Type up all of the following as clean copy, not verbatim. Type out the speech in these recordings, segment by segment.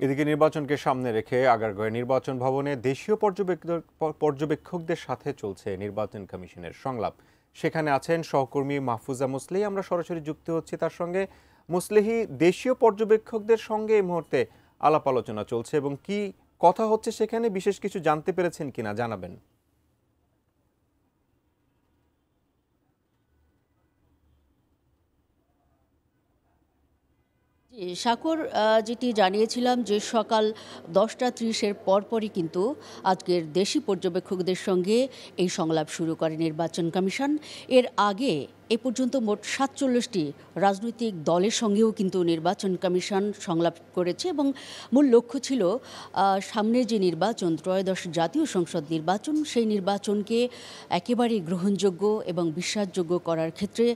এদিকে নির্বাচনকে সামনে রেখে আগারগাঁওয়ে নির্বাচন ভবনে দেশীয় পর্যবেক্ষকদের সাথে চলছে নির্বাচন কমিশনের সংলাপ। সেখানে আছেন সহকর্মী মাহফুজা মুসলিহ। আমরা সরাসরি যুক্ত হচ্ছি তার সঙ্গে। মুসলিহি, দেশীয় পর্যবেক্ষকদের সঙ্গে এই মুহূর্তে আলাপ আলোচনা চলছে এবং কি কথা হচ্ছে সেখানে বিশেষ কিছু জানতে পেরেছেন কিনা জানাবেন। সাকর, যেটি জানিয়েছিলাম যে সকাল 10টা 30-এর পরপরই কিন্তু আজকের দেশি পর্যবেক্ষকদের সঙ্গে এই সংলাপ শুরু করে নির্বাচন কমিশন। এর আগে এ পর্যন্ত মোট 47টি রাজনৈতিক দলের সঙ্গেও কিন্তু নির্বাচন কমিশন সংলাপ করেছে এবং মূল লক্ষ্য ছিল সামনে যে নির্বাচন, ত্রয়োদশ জাতীয় সংসদ নির্বাচন, সেই নির্বাচনকে একেবারেই গ্রহণযোগ্য এবং বিশ্বাসযোগ্য করার ক্ষেত্রে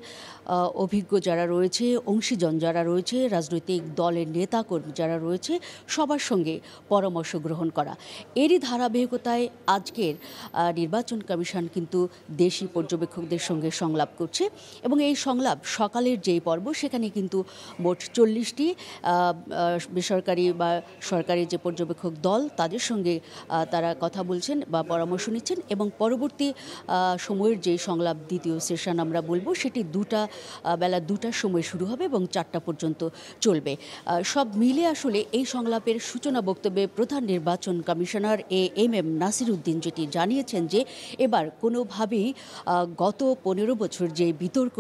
অভিজ্ঞ যারা রয়েছে, অংশীজন যারা রয়েছে, রাজনৈতিক দলের নেতাকর্মী যারা রয়েছে, সবার সঙ্গে পরামর্শ গ্রহণ করা। এরই ধারাবাহিকতায় আজকের নির্বাচন কমিশন কিন্তু দেশি পর্যবেক্ষকদের সঙ্গে সংলাপ করছে এবং এই সংলাপ সকালের যেই পর্ব, সেখানে কিন্তু মোট 40টি বেসরকারি বা সরকারি যে পর্যবেক্ষক দল, তাদের সঙ্গে তারা কথা বলছেন বা পরামর্শ নিচ্ছেন এবং পরবর্তী সময়ের যে সংলাপ, দ্বিতীয় সেশন আমরা বলবো, সেটি বেলা 2টার সময় শুরু হবে এবং 4টা পর্যন্ত চলবে। সব মিলে আসলে এই সংলাপের সূচনা বক্তব্যে প্রধান নির্বাচন কমিশনার এম নাসির উদ্দিন যেটি জানিয়েছেন যে এবার কোনোভাবেই গত 15 বছর যে বিতর্ক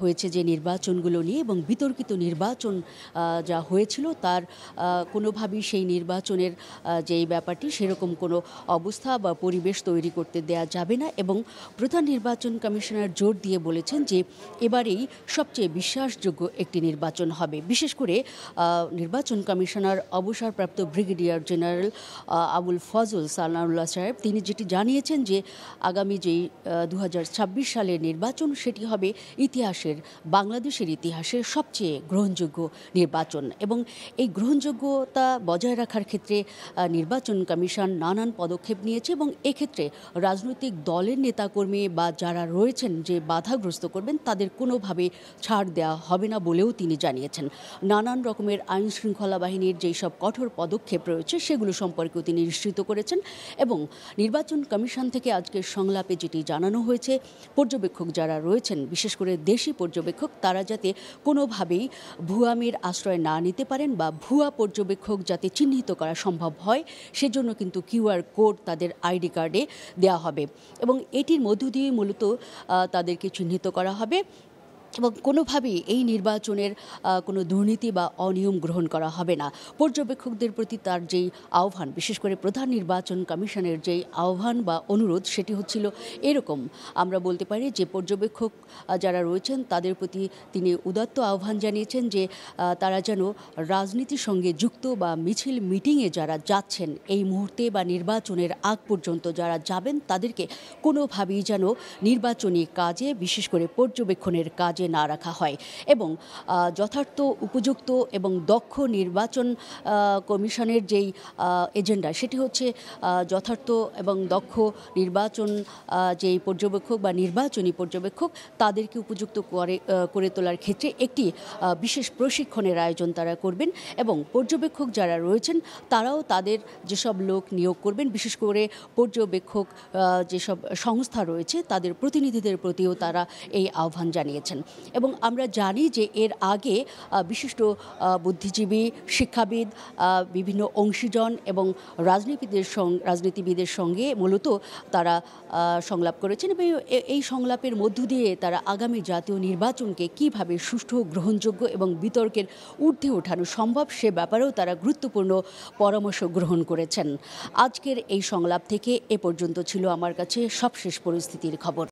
হয়েছে যে নির্বাচনগুলো নিয়ে এবং বিতর্কিত নির্বাচন যা হয়েছিল, তার কোনোভাবেই সেই নির্বাচনের যেই ব্যাপারটি, সেরকম কোনো অবস্থা বা পরিবেশ তৈরি করতে দেয়া যাবে না। এবং প্রধান নির্বাচন কমিশনার জোর দিয়ে বলেছেন যে এবারেই সবচেয়ে বিশ্বাসযোগ্য একটি নির্বাচন হবে। বিশেষ করে নির্বাচন কমিশনার অবসরপ্রাপ্ত ব্রিগেডিয়ার জেনারেল আবুল ফজল সানাউল্লাহ সাহেব, তিনি যেটি জানিয়েছেন যে আগামী যেই 2026 সালের নির্বাচন, সেটি হবে বাংলাদেশের ইতিহাসের সবচেয়ে গ্রহণযোগ্য নির্বাচন এবং এই গ্রহণযোগ্যতা বজায় রাখার ক্ষেত্রে নির্বাচন কমিশন নানান পদক্ষেপ নিয়েছে এবং এক্ষেত্রে রাজনৈতিক দলের নেতাকর্মী বা যারা রয়েছেন যে বাধাগ্রস্ত করবেন, তাদের কোনোভাবে ছাড় দেওয়া হবে না বলেও তিনি জানিয়েছেন। নানান রকমের আইন শৃঙ্খলা বাহিনীর যেই সব কঠোর পদক্ষেপ রয়েছে, সেগুলো সম্পর্কেও তিনি নিশ্চিত করেছেন এবং নির্বাচন কমিশন থেকে আজকের সংলাপে যেটি জানানো হয়েছে, পর্যবেক্ষক যারা রয়েছেন, বিশেষ করে দেশি পর্যবেক্ষক, তারা যাতে কোনোভাবেই ভুয়ামির আশ্রয় না নিতে পারেন বা ভুয়া পর্যবেক্ষক যাতে চিহ্নিত করা সম্ভব হয়, সেজন্য কিন্তু QR কোড তাদের ID কার্ডে দেওয়া হবে এবং এটির মধ্য দিয়ে মূলত তাদেরকে চিহ্নিত করা হবে এবং কোনোভাবেই এই নির্বাচনের কোনো দুর্নীতি বা অনিয়ম গ্রহণ করা হবে না। পর্যবেক্ষকদের প্রতি তার যেই আহ্বান, বিশেষ করে প্রধান নির্বাচন কমিশনের যেই আহ্বান বা অনুরোধ, সেটি হচ্ছিল এরকম। আমরা বলতে পারি যে পর্যবেক্ষক যারা রয়েছেন তাদের প্রতি তিনি উদাত্ত আহ্বান জানিয়েছেন যে তারা যেন রাজনীতির সঙ্গে যুক্ত বা মিছিল মিটিংয়ে যারা যাচ্ছেন এই মুহূর্তে বা নির্বাচনের আগ পর্যন্ত যারা যাবেন, তাদেরকে কোনোভাবেই যেন নির্বাচনী কাজে, বিশেষ করে পর্যবেক্ষণের কাজে না রাখা হয় এবং যথার্থ, উপযুক্ত এবং দক্ষ নির্বাচন কমিশনের যেই এজেন্ডা, সেটি হচ্ছে যথার্থ এবং দক্ষ নির্বাচন যেই পর্যবেক্ষক বা নির্বাচনী পর্যবেক্ষক, তাদেরকে উপযুক্ত করে তোলার ক্ষেত্রে একটি বিশেষ প্রশিক্ষণের আয়োজন তারা করবেন এবং পর্যবেক্ষক যারা রয়েছেন তারাও তাদের যেসব লোক নিয়োগ করবেন, বিশেষ করে পর্যবেক্ষক যেসব সংস্থা রয়েছে, তাদের প্রতিনিধিদের প্রতিও তারা এই আহ্বান জানিয়েছেন। এবং আমরা জানি যে এর আগে বিশিষ্ট বুদ্ধিজীবী, শিক্ষাবিদ, বিভিন্ন অংশীজন এবং রাজনীতিবিদের সঙ্গে মূলত তারা সংলাপ করেছেন এবং এই সংলাপের মধ্য দিয়ে তারা আগামী জাতীয় নির্বাচনকে কিভাবে সুষ্ঠু, গ্রহণযোগ্য এবং বিতর্কের ঊর্ধ্বে ওঠানো সম্ভব, সে ব্যাপারেও তারা গুরুত্বপূর্ণ পরামর্শ গ্রহণ করেছেন। আজকের এই সংলাপ থেকে এ পর্যন্ত ছিল আমার কাছে সবশেষ পরিস্থিতির খবর।